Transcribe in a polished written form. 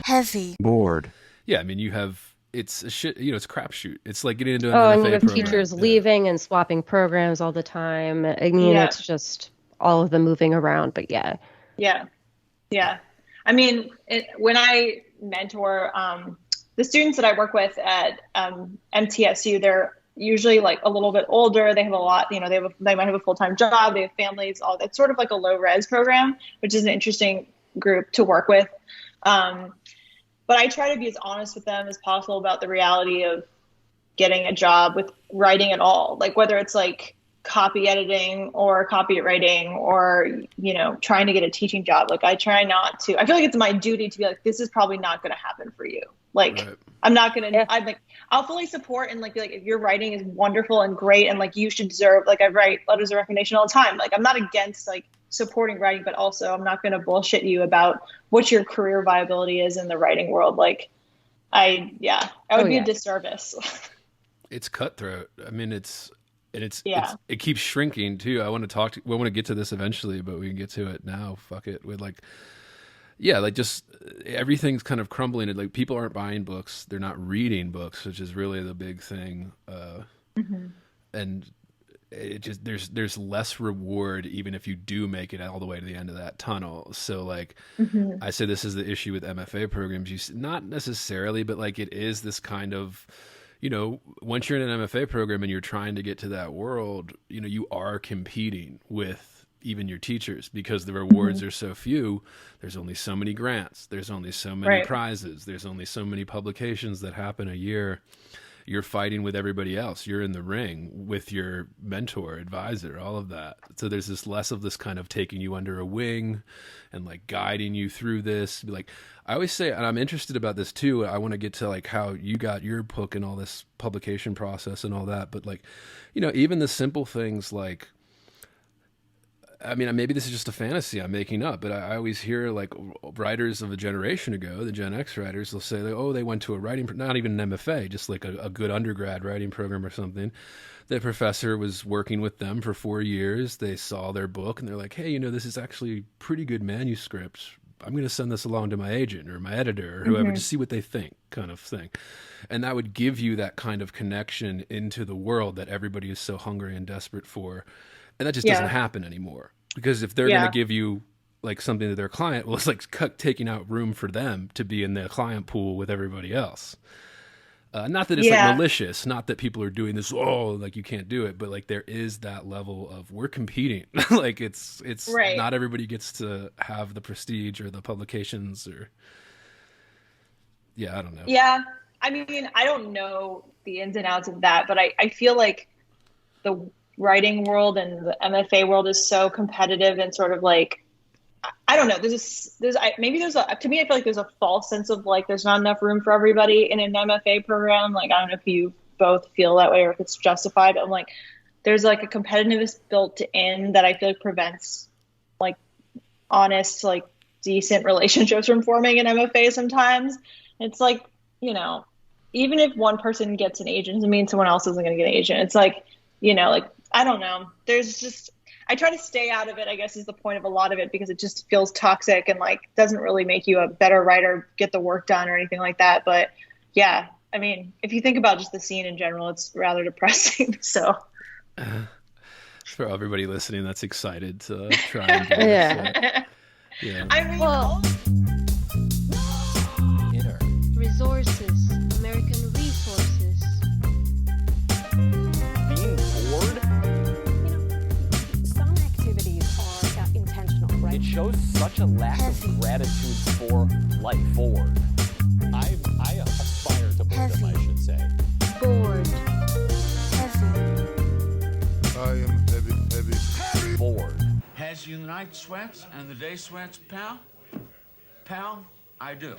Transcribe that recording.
Heavy. Bored. Yeah, I mean, it's a shit, it's a crapshoot. It's like getting into an Oh, and you MFA have program. teachers Yeah. leaving and swapping programs all the time. I mean, Yeah. it's just all of them moving around, but yeah. Yeah. Yeah. I mean, when I mentor the students that I work with at MTSU, they're usually like a little bit older. They have a lot, they might have a full-time job, they have families, all that's sort of like a low res program, which is an interesting group to work with. But I try to be as honest with them as possible about the reality of getting a job with writing at all. Like whether it's like copy editing or copywriting or, trying to get a teaching job. Like I try not to, I feel like it's my duty to be like, this is probably not going to happen for you. Like, right. I'm not going to, I'm like, I'll fully support and like, be like, if your writing is wonderful and great and like you should deserve, like I write letters of recommendation all the time. Like I'm not against like supporting writing, but also I'm not going to bullshit you about what your career viability is in the writing world. Like I would be a disservice. It's cutthroat. I mean, it keeps shrinking too. I want to get to this eventually, but we can get to it now. Fuck it. With just everything's kind of crumbling. Like people aren't buying books. They're not reading books, which is really the big thing. And it just, there's less reward even if you do make it all the way to the end of that tunnel. So like, I say this is the issue with MFA programs. Not necessarily, but like it is this kind of, once you're in an MFA program and you're trying to get to that world, you are competing with even your teachers because the rewards are so few. There's only so many grants. There's only so many prizes. There's only so many publications that happen a year. You're fighting with everybody else. You're in the ring with your mentor, advisor, all of that. So there's this less of this kind of taking you under a wing and like guiding you through this. Like I always say, and I'm interested about this too. I want to get to like how you got your book and all this publication process and all that. But like, even the simple things like, I mean, maybe this is just a fantasy I'm making up, but I always hear like writers of a generation ago, the Gen X writers, they'll say, they went to a writing, not even an MFA, just like a good undergrad writing program or something. The professor was working with them for 4 years. They saw their book and they're like, hey, this is actually pretty good manuscript. I'm going to send this along to my agent or my editor or whoever to see what they think, kind of thing. And that would give you that kind of connection into the world that everybody is so hungry and desperate for. And that just doesn't happen anymore because if they're going to give you like something to their client, well, it's like taking out room for them to be in the client pool with everybody else. Not that it's like malicious, not that people are doing this, like you can't do it, but like there is that level of we're competing. Like it's not everybody gets to have the prestige or the publications or I don't know. Yeah. I mean, I don't know the ins and outs of that, but I feel like the writing world and the MFA world is so competitive and sort of like, I don't know. To me, I feel like there's a false sense of like, there's not enough room for everybody in an MFA program. Like, I don't know if you both feel that way or if it's justified. I'm like, there's like a competitiveness built in that I feel like prevents like honest, like decent relationships from forming in MFA sometimes. It's like, even if one person gets an agent, doesn't mean someone else isn't going to get an agent. It's like, like, I don't know. I try to stay out of it, I guess, is the point of a lot of it because it just feels toxic and like doesn't really make you a better writer, get the work done or anything like that. But yeah, I mean, if you think about just the scene in general, it's rather depressing. So for everybody listening that's excited to try and do this. Yeah. I mean, Inner resources, American resources. Being bored? Some activities are intentional, right? It shows such a lack of gratitude for life. Bored. I aspire to boredom, I should say. Bored. Heavy. I am heavy. Bored. Has you the night sweats and the day sweats, pal? Pal, I do.